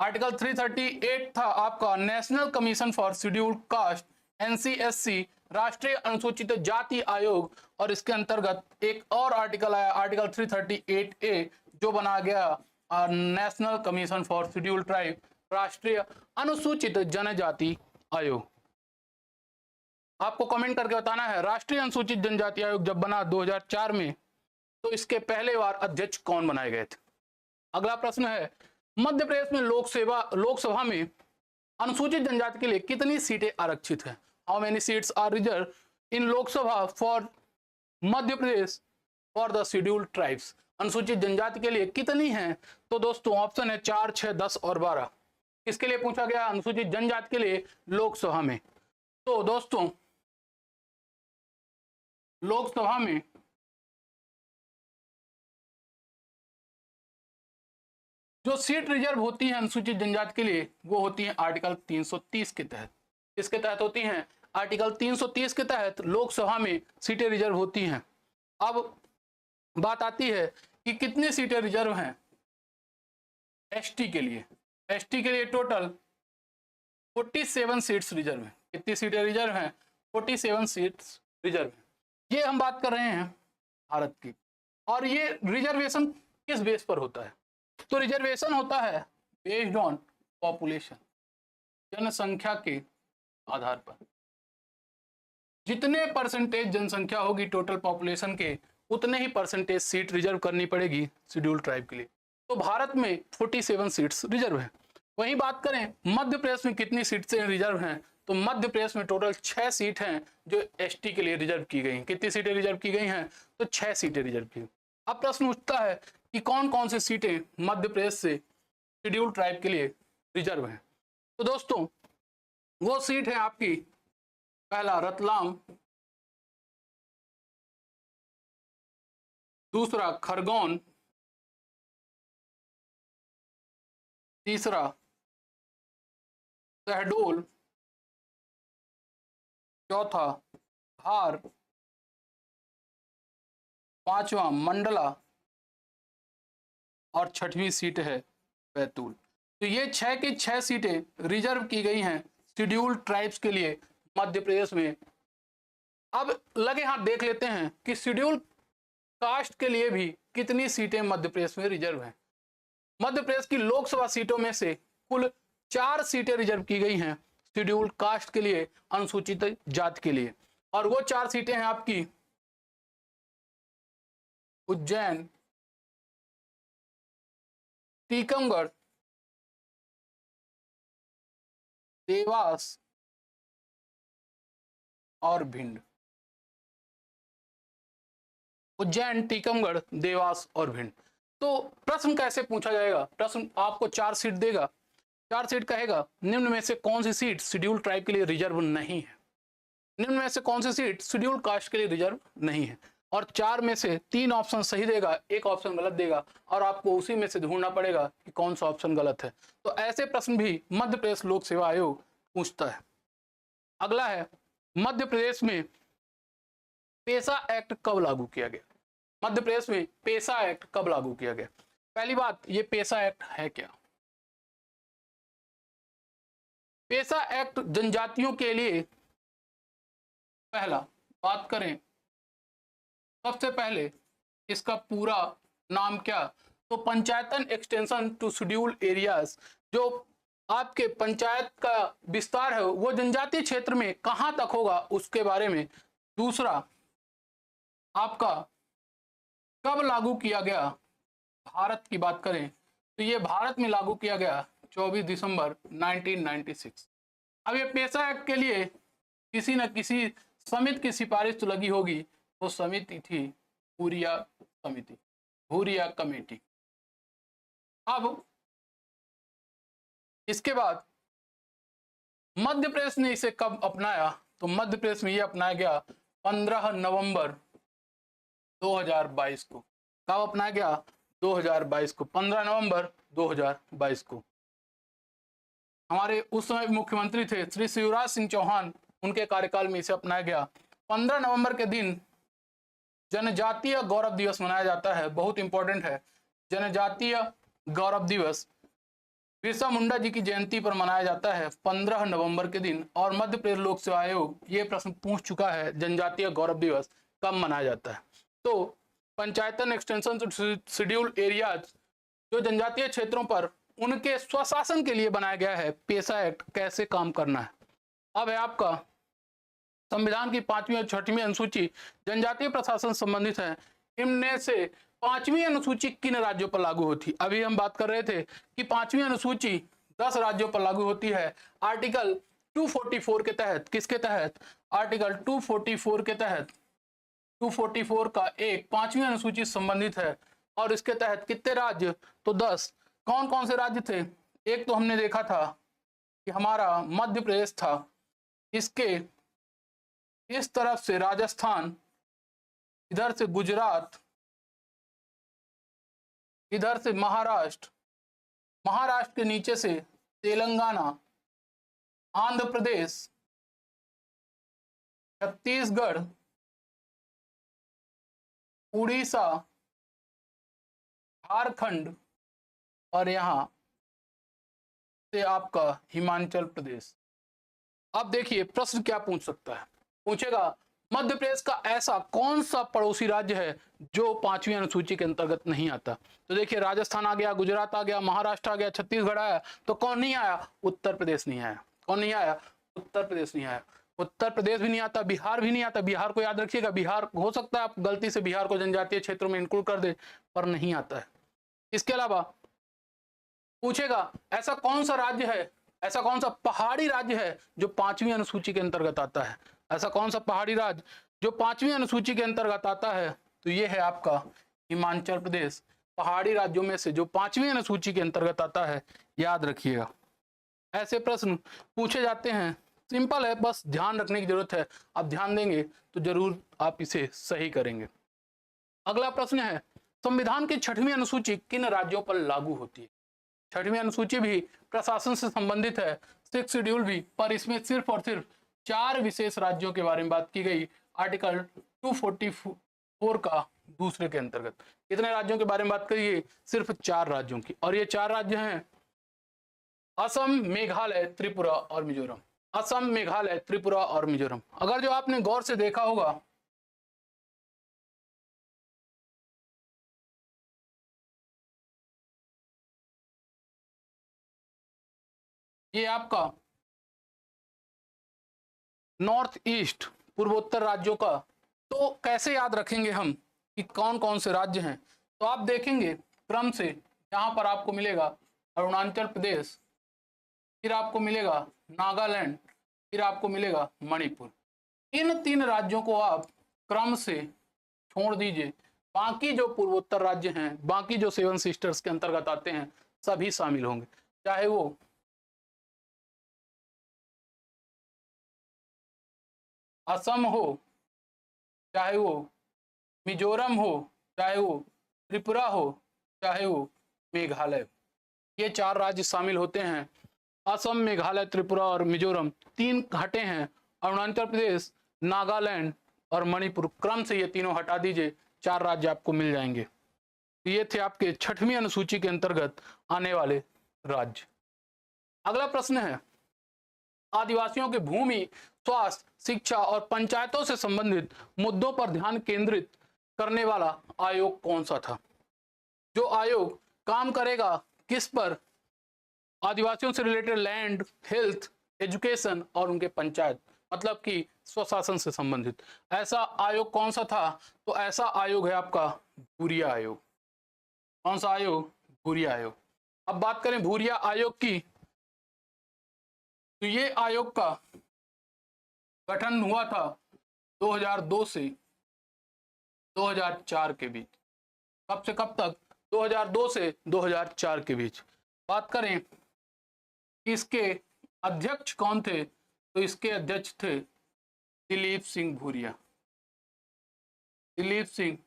आर्टिकल 338 था आपका national commission for scheduled caste NCSC, राष्ट्रीय अनुसूचित जाति आयोग, और इसके अंतर्गत एक और आर्टिकल आया आर्टिकल 338 ए जो बना गया national commission for scheduled tribe, राष्ट्रीय अनुसूचित जनजाति आयोग। आपको कमेंट करके बताना है राष्ट्रीय अनुसूचित जनजाति आयोग जब बना 2004 में, तो इसके पहले बार अध्यक्ष कौन बनाए गए थे। अगला प्रश्न है, मध्य प्रदेश में लोकसभा में अनुसूचित जनजाति के लिए कितनी सीटें आरक्षित हैं? How many seats are reserve in Lok Sabha for Madhya Pradesh for the scheduled tribes? अनुसूचित जनजाति के लिए कितनी हैं? तो दोस्तों ऑप्शन है 4, 6, 10 और 12। किसके लिए पूछा गया? अनुसूचित जनजाति के लिए लोकसभा में। तो दोस्तों लोकसभा में जो सीट रिजर्व होती है अनुसूचित जनजाति के लिए वो होती है आर्टिकल 330 के तहत। किसके तहत होती हैं? आर्टिकल 330 के तहत लोकसभा में सीटें रिजर्व होती हैं। अब बात आती है कि कितनी सीटें रिजर्व हैं एसटी के लिए। एसटी के लिए टोटल 47 सीट्स रिजर्व हैं। कितनी सीटें रिजर्व हैं? 47 सीट्स रिजर्व हैं। ये हम बात कर रहे हैं भारत की। और ये रिजर्वेशन किस बेस पर होता है? तो रिजर्वेशन होता है बेस्ड ऑन पॉपुलेशन, जनसंख्या के आधार पर। जितने परसेंटेज जनसंख्या होगी टोटल पॉपुलेशन के, उतने ही परसेंटेज सीट रिजर्व करनी पड़ेगी शेड्यूल्ड ट्राइब के लिए। तो भारत में 47 सीट्स रिजर्व है। वहीं बात करें मध्य प्रदेश में कितनी सीटें रिजर्व हैं, तो मध्य प्रदेश में टोटल 6 सीट हैं जो एसटी के लिए रिजर्व की गई हैं। कितनी सीटें रिजर्व की गई हैं? तो 6 सीटें रिजर्व की। अब प्रश्न उठता है कि कौन कौन सी सीटें मध्य प्रदेश से शेड्यूल्ड ट्राइब के लिए रिजर्व हैं। तो दोस्तों वो सीट है आपकी, पहला रतलाम, दूसरा खरगोन, तीसरा शहडोल, चौथा धार, पांचवा मंडला और छठवीं सीट है बैतूल। तो ये 6 की 6 सीटें रिजर्व की गई हैं शेड्यूल्ड ट्राइब्स के लिए मध्य प्रदेश में। अब लगे हाथ देख लेते हैं कि शेड्यूल्ड कास्ट के लिए भी कितनी सीटें मध्य प्रदेश में रिजर्व हैं। मध्य प्रदेश की लोकसभा सीटों में से कुल 4 सीटें रिजर्व की गई हैं शेड्यूल्ड कास्ट के लिए, अनुसूचित जाति के लिए। और वो 4 सीटें हैं आपकी उज्जैन, टीकमगढ़, देवास और भिंड। उज्जैन, टीकमगढ़, देवास और भिंड। तो प्रश्न कैसे पूछा जाएगा? प्रश्न आपको 4 सीट देगा, 4 सीट कहेगा निम्न में से कौन सी सीट शेड्यूल्ड ट्राइब के लिए रिजर्व नहीं है, निम्न में से कौन सी सीट शेड्यूल्ड कास्ट के लिए रिजर्व नहीं है। और 4 में से 3 ऑप्शन सही देगा, 1 ऑप्शन गलत देगा, और आपको उसी में से ढूंढना पड़ेगा कि कौन सा ऑप्शन गलत है। तो ऐसे प्रश्न भी मध्य प्रदेश लोक सेवा आयोग पूछता है। अगला है, मध्य प्रदेश में पेशा एक्ट कब लागू किया गया? मध्य प्रदेश में पेशा एक्ट कब लागू किया गया? पहली बात, ये पेशा एक्ट है क्या? पेशा एक्ट जनजातियों के लिए, पहला बात करें सबसे पहले इसका पूरा नाम क्या? तो पंचायतन एक्सटेंशन टू शेड्यूल्ड एरियाज। जो आपके पंचायत का विस्तार है वो जनजातीय क्षेत्र में कहां तक होगा उसके बारे में। दूसरा आपका कब लागू किया गया? भारत की बात करें तो ये भारत में लागू किया गया 24 दिसंबर 1996। अब ये पेशा एक्ट के लिए किसी न किसी समिति की सिफारिश तो लगी होगी। वो समिति थी हुरिया समिति, हुरिया कमेटी। अब इसके बाद मध्य प्रदेश ने इसे कब अपनाया? तो मध्य प्रदेश में ये अपनाया गया 15 नवंबर 2022 को। कब अपनाया गया? 2022 को, 15 नवंबर 2022 को। हमारे उस समय मुख्यमंत्री थे श्री शिवराज सिंह चौहान, उनके कार्यकाल में इसे अपनाया गया। 15 नवंबर के दिन जनजातीय गौरव दिवस मनाया जाता है, बहुत इंपॉर्टेंट है। जनजातीय गौरव दिवस बिरसा मुंडा जी की जयंती पर मनाया जाता है 15 नवंबर के दिन। और मध्य प्रदेश लोक सेवा आयोग ये प्रश्न पूछ चुका है, जनजातीय गौरव दिवस कब मनाया जाता है? तो पंचायतन एक्सटेंशन शेड्यूल एरियाज, जो जनजातीय क्षेत्रों पर उनके स्वशासन के लिए बनाया गया है पेशा एक्ट, कैसे काम करना है। अब है आपका संविधान की 5वीं और 6वीं अनुसूची जनजातीय प्रशासन संबंधित है। इनमें से 5वीं अनुसूची किन राज्यों पर लागू होती? अभी हम बात कर रहे थे कि 5वीं अनुसूची 10 राज्यों पर लागू होती है। आर्टिकल 244 के तहत, किसके तहत? आर्टिकल 244 के तहत, 244 का एक 5वीं अनुसूची संबंधित है। और इसके तहत कितने राज्य? तो 10। कौन कौन से राज्य थे? एक तो हमने देखा था कि हमारा मध्य प्रदेश था, इसके इस तरफ से राजस्थान, इधर से गुजरात, इधर से महाराष्ट्र, महाराष्ट्र के नीचे से तेलंगाना, आंध्र प्रदेश, छत्तीसगढ़, उड़ीसा, झारखंड और यहां से आपका हिमाचल प्रदेश। अब देखिए प्रश्न क्या पूछ सकता है, पूछेगा मध्य प्रदेश का ऐसा कौन सा पड़ोसी राज्य है जो 5वीं अनुसूची के अंतर्गत नहीं आता? तो देखिए राजस्थान आ गया, गुजरात आ गया, महाराष्ट्र आ गया, छत्तीसगढ़ आया, तो कौन नहीं आया? उत्तर प्रदेश नहीं आया। कौन नहीं आया? उत्तर प्रदेश नहीं आया। उत्तर प्रदेश भी नहीं आता, बिहार भी नहीं आता। बिहार को याद रखिएगा, बिहार हो सकता है आप गलती से बिहार को जनजातीय क्षेत्रों में इंक्लूड कर दे, पर नहीं आता है। इसके अलावा पूछेगा ऐसा कौन सा राज्य है, ऐसा कौन सा पहाड़ी राज्य है जो 5वीं अनुसूची के अंतर्गत आता है? ऐसा कौन सा पहाड़ी राज्य जो 5वीं अनुसूची के अंतर्गत आता है? तो ये है आपका हिमाचल प्रदेश, पहाड़ी राज्यों में से जो 5वीं अनुसूची के अंतर्गत आता है, याद रखिएगा। ऐसे प्रश्न पूछे जाते हैं, सिंपल है, बस ध्यान रखने की जरूरत है। आप ध्यान देंगे तो जरूर आप इसे सही करेंगे। अगला प्रश्न है, संविधान की 6वीं अनुसूची किन राज्यों पर लागू होती है? 6वीं अनुसूची भी प्रशासन से संबंधित है, 6th शेड्यूल भी, पर इसमें सिर्फ और सिर्फ 4 विशेष राज्यों के बारे में बात की गई। आर्टिकल 244 का दूसरे के अंतर्गत कितने राज्यों के बारे में बात करिए? सिर्फ 4 राज्यों की। और ये 4 राज्य हैं असम, मेघालय, त्रिपुरा और मिजोरम। असम, मेघालय, त्रिपुरा और मिजोरम। अगर जो आपने गौर से देखा होगा, ये आपका नॉर्थ ईस्ट, पूर्वोत्तर राज्यों का, तो कैसे याद रखेंगे हम कि कौन कौन से राज्य हैं? तो आप देखेंगे क्रम से, यहाँ पर आपको मिलेगा अरुणाचल प्रदेश, फिर आपको मिलेगा नागालैंड, फिर आपको मिलेगा मणिपुर। इन 3 राज्यों को आप क्रम से छोड़ दीजिए, बाकी जो पूर्वोत्तर राज्य हैं, बाकी जो 7 सिस्टर्स के अंतर्गत आते हैं, सभी शामिल होंगे, चाहे वो असम हो, चाहे वो मिजोरम हो, चाहे वो त्रिपुरा हो, चाहे वो मेघालय। ये 4 राज्य शामिल होते हैं। असम, मेघालय, त्रिपुरा और मिजोरम। 3 हटे हैं, अरुणाचल प्रदेश, नागालैंड और मणिपुर। क्रम से ये तीनों हटा दीजिए, 4 राज्य आपको मिल जाएंगे। ये थे आपके 6वीं अनुसूची के अंतर्गत आने वाले राज्य। अगला प्रश्न है, आदिवासियों के भूमि, स्वास्थ्य, शिक्षा और पंचायतों से संबंधित मुद्दों पर ध्यान केंद्रित करने वाला आयोग कौन सा था? जो आयोग काम करेगा किस पर? आदिवासियों से रिलेटेड लैंड, हेल्थ, एजुकेशन और उनके पंचायत, मतलब कि स्वशासन से संबंधित। ऐसा आयोग कौन सा था? तो ऐसा आयोग है आपका भूरिया आयोग। कौन सा आयोग? भूरिया आयोग। अब बात करें भूरिया आयोग की, तो ये आयोग का गठन हुआ था 2002 से 2004 के बीच। कब से कब तक? 2002 से 2004 के बीच। बात करें कि इसके अध्यक्ष कौन थे, तो इसके अध्यक्ष थे दिलीप सिंह भूरिया। दिलीप सिंह।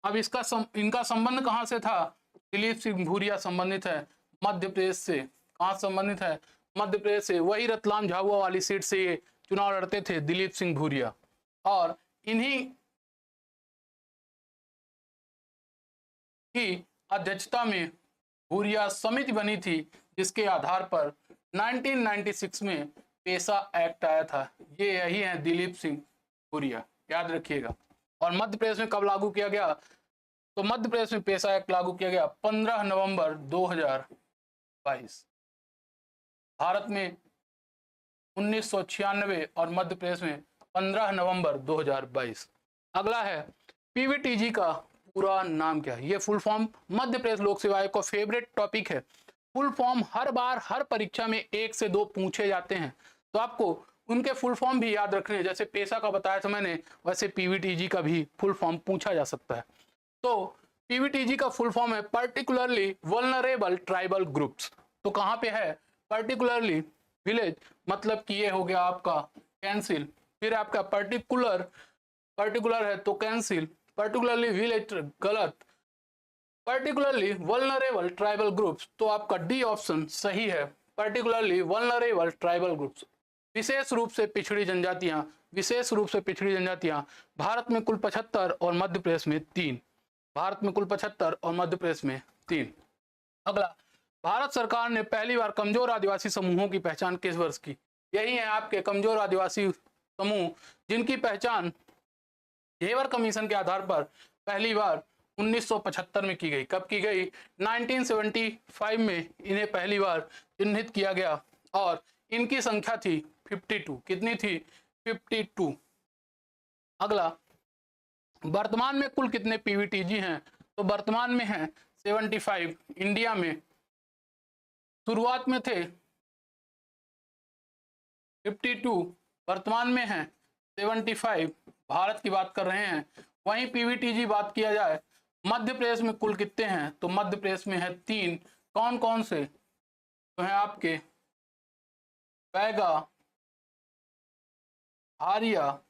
अब इनका संबंध कहां से था? दिलीप सिंह भूरिया संबंधित है मध्य प्रदेश से। कहां संबंधित है? मध्य प्रदेश से। वही रतलाम झाबुआ वाली सीट से ये चुनाव लड़ते थे दिलीप सिंह भूरिया। और इन्हीं की अध्यक्षता में भूरिया समिति बनी थी, जिसके आधार पर 1996 में पेशा एक्ट आया था। ये यही है दिलीप सिंह भूरिया, याद रखिएगा। और मध्य प्रदेश में कब लागू किया गया? तो मध्य प्रदेश में पेशा एक्ट लागू किया गया 15 नवंबर 2022। भारत में 1996 और मध्य प्रदेश में 15 नवंबर 2022। अगला है पीवीटीजी का पूरा नाम क्या है? ये फुल फॉर्म मध्य प्रदेश लोक सेवा आयोग का फेवरेट टॉपिक है। फुल फॉर्म हर बार हर परीक्षा में 1 से 2 पूछे जाते हैं, तो आपको उनके फुल फॉर्म भी याद रखने हैं। जैसे पेशा का बताया था मैंने, वैसे पीवीटीजी का भी फुल फॉर्म पूछा जा सकता है। तो पीवीटीजी का फुल फॉर्म है पर्टिकुलरली वल्नरेबल ट्राइबल ग्रुप्स। तो कहाँ पे है? पर्टिकुलरली विलेज, मतलब कि ये हो गया आपका कैंसिल। फिर आपका पर्टिकुलर है तो कैंसिल, पर्टिकुलरली विलेज गलत, पर्टिकुलरली वल्नरेबल ट्राइबल ग्रुप्स, तो आपका डी ऑप्शन सही है, पर्टिकुलरली वल्नरेबल ट्राइबल ग्रुप्स। विशेष रूप से पिछड़ी जनजातियां, विशेष रूप से पिछड़ी जनजातियां भारत में कुल 75 और मध्य प्रदेश में 3। भारत में कुल 75 और मध्य प्रदेश में 3। अगला, भारत सरकार ने पहली बार कमजोर आदिवासी समूहों की पहचान किस वर्ष की? यही है आपके कमजोर आदिवासी समूह, जिनकी पहचान घेवर कमीशन के आधार पर पहली बार 1975 में की गई। कब की गई? 1975 में इन्हें पहली बार चिन्हित किया गया और इनकी संख्या थी 52। कितनी थी? 52। अगला, वर्तमान में कुल कितने पीवीटीजी हैं? तो वर्तमान में हैं 75 इंडिया में। शुरुआत में थे 52, वर्तमान में हैं 75। भारत की बात कर रहे हैं। वहीं पीवीटीजी बात किया जाए मध्य प्रदेश में कुल कितने हैं, तो मध्य प्रदेश में है 3। कौन कौन से? तो हैं आपके बैगा, भारिया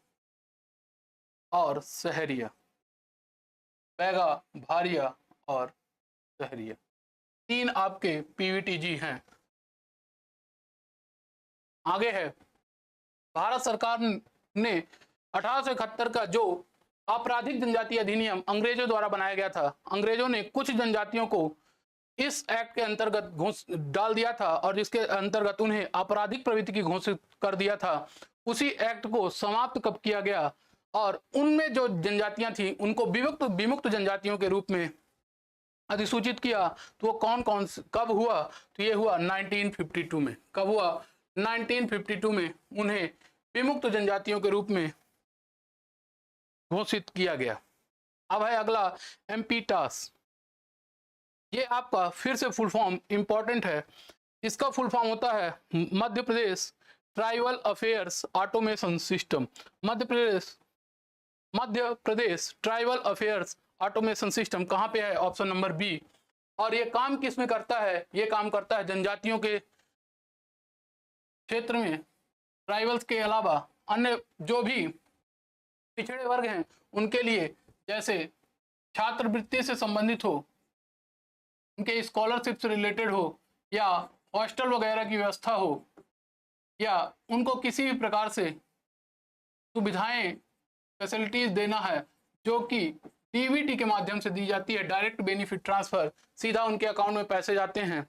और सहरिया। बैगा, भारिया और सहरिया, 3 आपके पीवीटीजी हैं। आगे है, भारत सरकार ने 1871 का जो आपराधिक जनजाति अधिनियम अंग्रेजों द्वारा बनाया गया था, अंग्रेजों ने कुछ जनजातियों को इस एक्ट के अंतर्गत घोष डाल दिया था और जिसके अंतर्गत उन्हें आपराधिक प्रवृत्ति की घोषित कर दिया था। उसी एक्ट को समाप्त कब किया गया और उनमें जो जनजातियां थी उनको विमुक्त जनजातियों के रूप में अधिसूचित किया। तो वो कौन कौन कब हुआ? तो ये हुआ 1952 में। कब हुआ? 1952 में उन्हें विमुक्त जनजातियों के रूप में घोषित किया गया। अब है अगला एमपी टास्क। ये आपका फिर से फुल फॉर्म इंपॉर्टेंट है। इसका फुल फॉर्म होता है Madhya Pradesh tribal affairs automation system. Madhya Pradesh tribal affairs automation system कहाँ पे है? Option number B. और ये काम किस में करता है? ये काम करता है जनजातियों के क्षेत्र में, ट्राइबल्स के अलावा अन्य जो भी पिछड़े वर्ग हैं उनके लिए, जैसे छात्रवृत्ति से संबंधित हो, उनके स्कॉलरशिप से रिलेटेड हो, या हॉस्टल वगैरह की व्यवस्था हो, या उनको किसी भी प्रकार से सुविधाएं फैसिलिटीज देना है जो कि डीबीटी के माध्यम से दी जाती है, डायरेक्ट बेनिफिट ट्रांसफर, सीधा उनके अकाउंट में पैसे जाते हैं।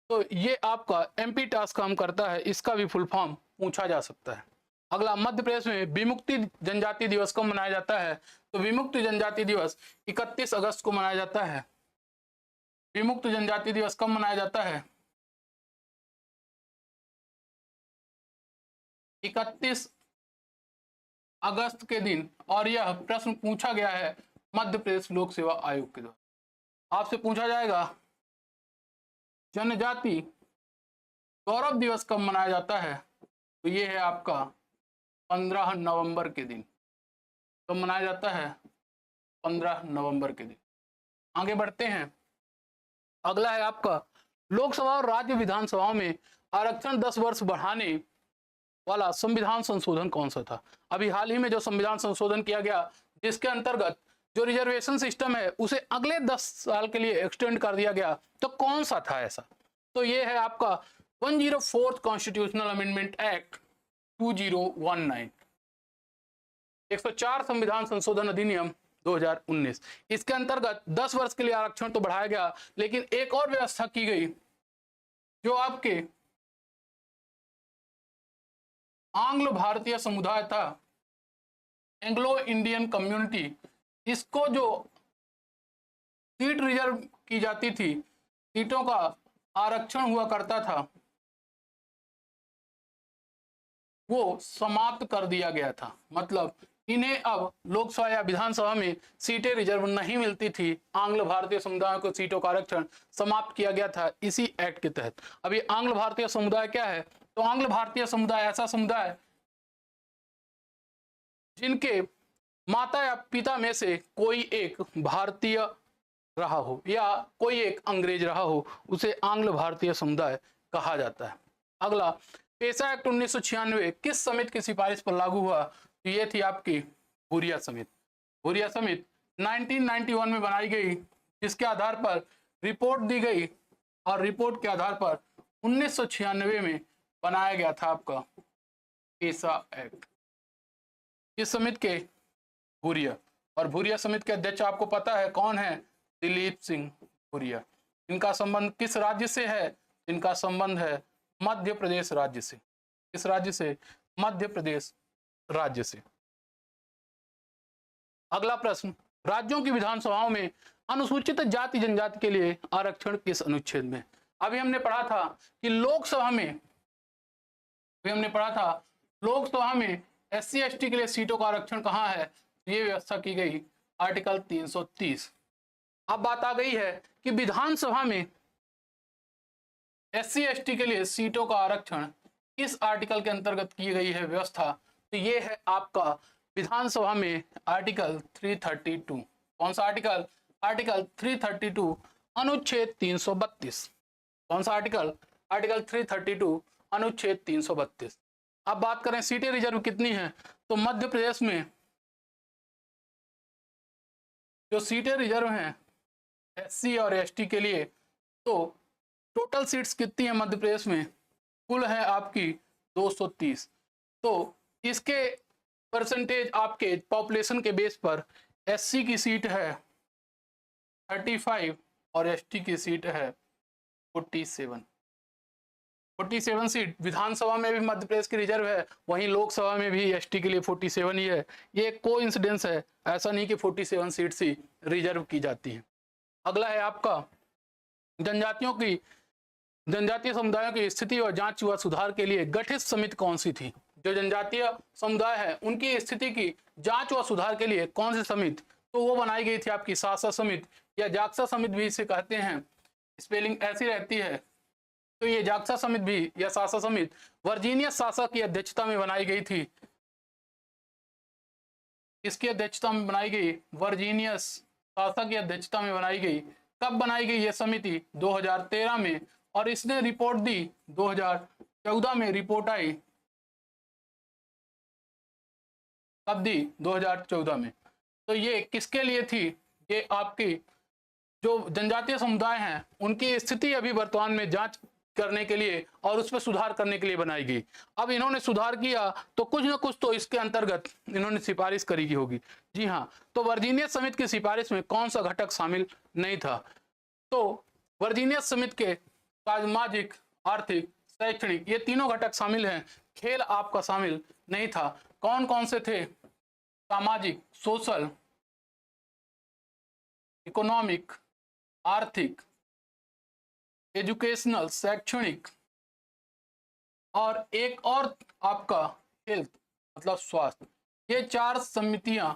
तो ये आपका एमपी टास्क काम करता है। इसका भी फुल फॉर्म पूछा जा सकता है। अगला, मध्य प्रदेश में विमुक्ति जनजाति दिवस कब मनाया जाता है? तो विमुक्ति जनजाति दिवस 31 अगस्त को मनाया जाता है। विमुक्त जनजाति दिवस कब मनाया जाता है? 31 अगस्त के दिन, और यह प्रश्न पूछा गया है मध्य प्रदेश लोक सेवा आयोग के द्वारा। आपसे पूछा जाएगा जनजाति गौरव दिवस कब मनाया जाता है, तो ये है आपका 15 नवंबर के दिन। कब मनाया जाता है? 15 नवंबर के दिन। आगे बढ़ते हैं। अगला है आपका लोकसभा और राज्य विधानसभाओं में आरक्षण 10 वर्ष बढ़ाने वाला संविधान संशोधन कौन सा था? अभी हाल ही में जो संविधान संशोधन किया गया, जिसके अंतर्गत जो रिजर्वेशन सिस्टम है उसे अगले 10 साल के लिए एक्सटेंड कर दिया गया, तो कौन सा था ऐसा? तो ये है आपका 104th कॉन्स्टिट्यूशनल अमेंडमेंट एक्ट 2019, 104 संविधान संशोधन अधिनियम 2019। इसके अंतर्गत 10 वर्ष के लिए आरक्षण तो बढ़ाया गया, लेकिन एक और व्यवस्था की गई, जो आपके आंग्ल भारतीय समुदाय था, एंग्लो इंडियन कम्युनिटी, इसको जो सीट रिजर्व की जाती थी, सीटों का आरक्षण हुआ करता था, वो समाप्त कर दिया गया था। मतलब इन्हें अब लोकसभा या विधानसभा में सीटें रिजर्व नहीं मिलती थी। आंग्ल भारतीय समुदाय को सीटों का आरक्षण समाप्त किया गया था इसी एक्ट के तहत। अभी आंग्ल भारतीय समुदाय क्या है? तो आंग्ल भारतीय समुदाय ऐसा समुदाय जिनके माता या पिता में से कोई एक भारतीय रहा हो या कोई एक अंग्रेज रहा हो, उसे आंग्ल भारतीय समुदाय कहा जाता है। अगला, पेशा एक्ट 1996 किस समिति की सिफारिश पर लागू हुआ? तो ये थी आपकी हुरिया समिति। हुरिया समिति 1991 में बनाई गई, जिसके आधार पर रिपोर्ट दी गई, और रिपोर्ट के आधार पर 1996 में बनाया गया था आपका पेशा एक्ट। इस समिति के भूरिया, और भूरिया समिति के अध्यक्ष आपको पता है कौन है? दिलीप सिंह भूरिया। इनका संबंध किस राज्य से है? इनका संबंध है मध्य प्रदेश राज्य से। किस राज्य से? मध्य प्रदेश राज्य से। अगला प्रश्न, राज्यों की विधानसभाओं में अनुसूचित जाति जनजाति के लिए आरक्षण किस अनुच्छेद में? अभी हमने पढ़ा था कि लोकसभा में SC ST के लिए सीटों का आरक्षण कहाँ है? ये व्यवस्था की गई आर्टिकल 330। अब बात आ गई है कि विधानसभा में SC ST के लिए सीटों का आरक्षण किस आर्टिकल के अंतर्गत की गई है व्यवस्था? तो ये है आपका विधानसभा में आर्टिकल 332। कौन सा आर्टिकल? आर्टिकल 332 अनुच्छेद 332। कौन सा आर्टिकल? आर्टिकल 332 अनुच्छेद 332। अब बात करें सीटें रिजर्व कितनी हैं, तो मध्य प्रदेश में जो सीटें रिजर्व हैं SC और ST के लिए, तो टोटल सीट्स कितनी है मध्य प्रदेश में? कुल है आपकी 230। तो इसके परसेंटेज आपके पॉपुलेशन के बेस पर SC की सीट है 35 और ST की सीट है 47। 47 सीट विधानसभा में भी मध्य प्रदेश की रिजर्व है, वहीं लोकसभा में भी ST के लिए 47 ही है। ये कोइंसिडेंस है, ऐसा नहीं कि 47 सीट्स ही रिजर्व की जाती है। अगला है आपका जनजातीय समुदायों की स्थिति और जांच व सुधार के लिए गठित समिति कौन सी थी? जो जनजातीय समुदाय है उनकी स्थिति की जांच व सुधार के लिए कौन सी समिति? तो वो बनाई गई थी आपकी सासा समिति या जाक्सा समिति भी इसे कहते हैं, स्पेलिंग ऐसी रहती है। तो ये जाक्सा समिति भी या सासा समिति वर्जीनियस सासा की अध्यक्षता में बनाई गई थी। इसकी अध्यक्षता में बनाई गई? वर्जीनियस सासा की अध्यक्षता में बनाई गई। कब बनाई गई ये समिति? 2013 में, और इसने रिपोर्ट दी 2014 में। रिपोर्ट आई कब दी? 2014 में। तो ये किसके लिए थी? ये आपकी जो जनजातीय समुदाय हैं उनकी स्थिति अभी वर्तमान में जांच करने के लिए और उस पर सुधार करने के लिए बनाई गई। अब इन्होंने सुधार किया तो कुछ ना कुछ तो इसके अंतर्गत इन्होंने सिफारिश करी की होगी। जी हाँ, तो वर्जीनियस समिति की सिफारिश में कौन सा घटक शामिल नहीं था? तो वर्जीनियस समिति के सामाजिक, आर्थिक, शैक्षणिक, ये तीनों घटक शामिल हैं। खेल आपका शामिल नहीं था। कौन कौन से थे? सामाजिक, सोशल, इकोनॉमिक, आर्थिक, एजुकेशनल, शैक्षणिक, और एक और आपका हेल्थ मतलब स्वास्थ्य। ये 4 समितियां,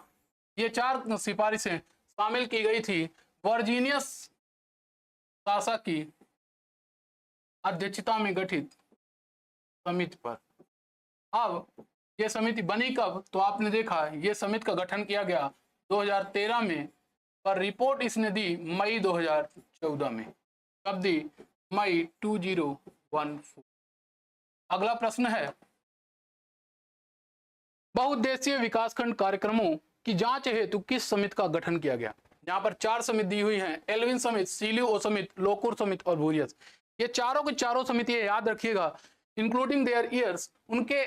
ये 4 सिफारिशें शामिल की गई थी वर्जीनियस सासा की अध्यक्षता में गठित समिति पर। अब ये समिति बनी कब, तो आपने देखा ये समिति का गठन किया गया 2013 में, पर रिपोर्ट इसने दी मई 2014 में। कब दी? मई 2014। अगला प्रश्न है, बहुउद्देशीय विकासखंड कार्यक्रमों की जांच हेतु किस समिति का गठन किया गया? यहाँ पर 4 समिति दी हुई हैं, एल्विन समिति, सीलियो समिति, लोकुर समिति और वूरियस। ये चारों की चारों समितियां याद रखिएगा, इंक्लूडिंग देयर ईयर्स, उनके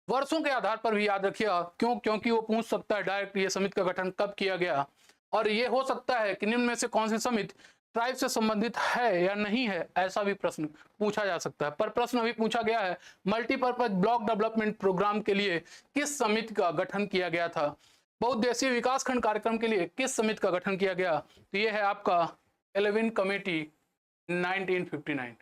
वर्षों के आधार पर भी याद रखिएगा। क्यों? क्योंकि वो पूछ सकता है डायरेक्ट ये समिति का गठन कब किया गया, और ये हो सकता है कि निम्न में से कौन सी समिति ट्राइब से संबंधित है या नहीं है, ऐसा भी प्रश्न पूछा जा सकता है। पर प्रश्न अभी पूछा गया है मल्टीपर्पज ब्लॉक डेवलपमेंट प्रोग्राम के लिए किस समिति का गठन किया गया था, बहुउद्देशीय विकासखंड कार्यक्रम के लिए किस समिति का गठन किया गया, तो ये है आपका 11 कमेटी 1959।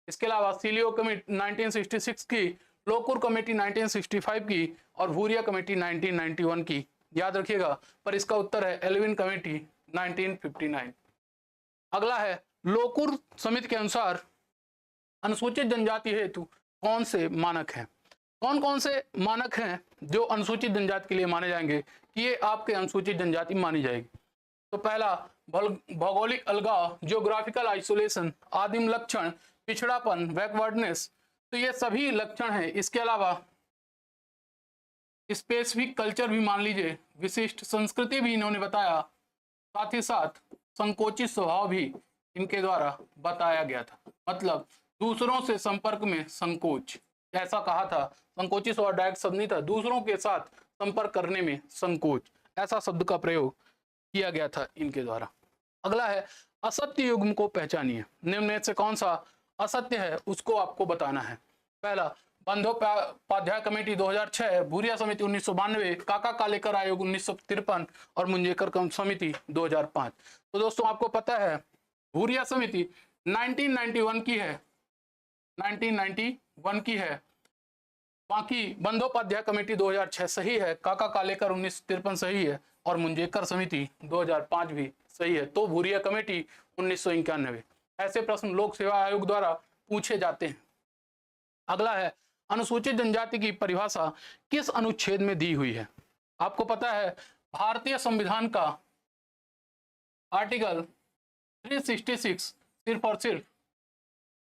इसके अलावा सीलियो कमेटी 1966 की, लोकुर कमेटी 1965 की और वूरिया कमेटी 1991 की, याद रखिएगा। पर इसका उत्तर है 11 कमेटी 1959। अगला है, लोकुर समिति के अनुसार अनुसूचित जनजाति हेतु कौन से मानक हैं? कौन कौन से मानक हैं जो अनुसूचित जनजाति के लिए माने जाएंगे कि ये आपके अनुसूचित जनजाति मानी जाएगी? तो पहला, भौगोलिक अलगाव, जियोग्राफिकल आइसोलेशन, आदिम लक्षण, पिछड़ापन, बैकवर्डनेस, तो ये सभी लक्षण हैं। इसके अलावा स्पेसिफिक कल्चर भी मान लीजिए, विशिष्ट संस्कृति भी इन्होंने बताया, साथ ही साथ संकोचित स्वभाव भी इनके द्वारा बताया गया था। मतलब दूसरों से संपर्क में संकोच, ऐसा कहा था। संकोचित स्वभाव डायरेक्ट शब्द नहीं था, दूसरों के साथ संपर्क करने में संकोच, ऐसा शब्द का प्रयोग किया गया था इनके द्वारा। अगला है, असत्य युग्म को पहचानिए। निम्न में से कौन सा असत्य है उसको आपको बताना है। पहला, बंदोपाध्याय कमेटी 2006, भूरिया समिति 1992, काका कालेकर आयोग 1953 और मुंजेकर समिति 2005। तो दोस्तों आपको पता है भूरिया समिति 1991 की है, 1991 की है। बाकी बंदोपाध्याय कमेटी 2006 सही है, काका कालेकर 1953 सही है और मुंजेकर समिति 2005 भी सही है। तो भूरिया कमेटी 1991। ऐसे प्रश्न लोक सेवा आयोग द्वारा पूछे जाते हैं। अगला है, अनुसूचित जनजाति की परिभाषा किस अनुच्छेद में दी हुई है? आपको पता है भारतीय संविधान का आर्टिकल 366 सिर्फ और सिर्फ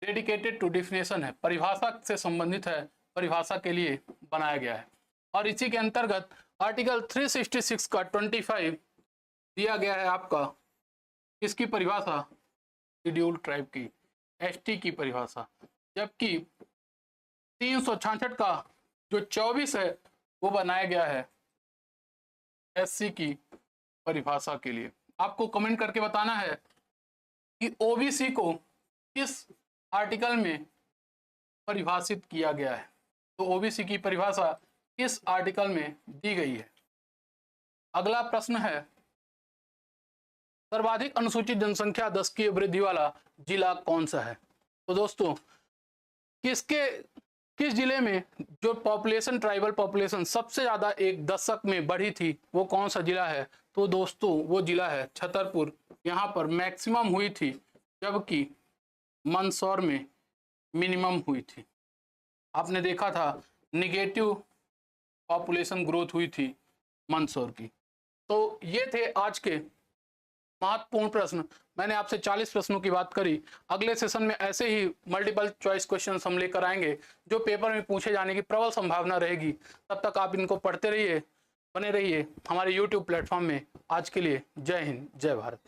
डेडिकेटेड टू डिफिनेशन है, परिभाषा से संबंधित है, परिभाषा के लिए बनाया गया है। और इसी के अंतर्गत आर्टिकल 366 का 25 दिया गया है आपका इसकी परिभाषा, शेड्यूल ट्राइब की, एसटी की परिभाषा। जबकि 366 का जो 24 है वो बनाया गया है एससी की परिभाषा के लिए। आपको कमेंट करके बताना है कि ओबीसी को किस आर्टिकल में परिभाषित किया गया है। तो ओबीसी की परिभाषा किस आर्टिकल में दी गई है? अगला प्रश्न है, सर्वाधिक अनुसूचित जनसंख्या दशकीय वृद्धि वाला जिला कौन सा है? तो दोस्तों किस जिले में जो पॉपुलेशन, ट्राइबल पॉपुलेशन सबसे ज्यादा एक दशक में बढ़ी थी, वो कौन सा जिला है? तो दोस्तों वो जिला है छतरपुर। यहाँ पर मैक्सिमम हुई थी, जबकि मंदसौर में मिनिमम हुई थी। आपने देखा था निगेटिव पॉपुलेशन ग्रोथ हुई थी मंदसौर की। तो ये थे आज के महत्वपूर्ण प्रश्न। मैंने आपसे 40 प्रश्नों की बात करी। अगले सेशन में ऐसे ही मल्टीपल चॉइस क्वेश्चन हम लेकर आएंगे जो पेपर में पूछे जाने की प्रबल संभावना रहेगी। तब तक आप इनको पढ़ते रहिए, बने रहिए हमारे YouTube प्लेटफॉर्म में। आज के लिए जय हिंद, जय भारत।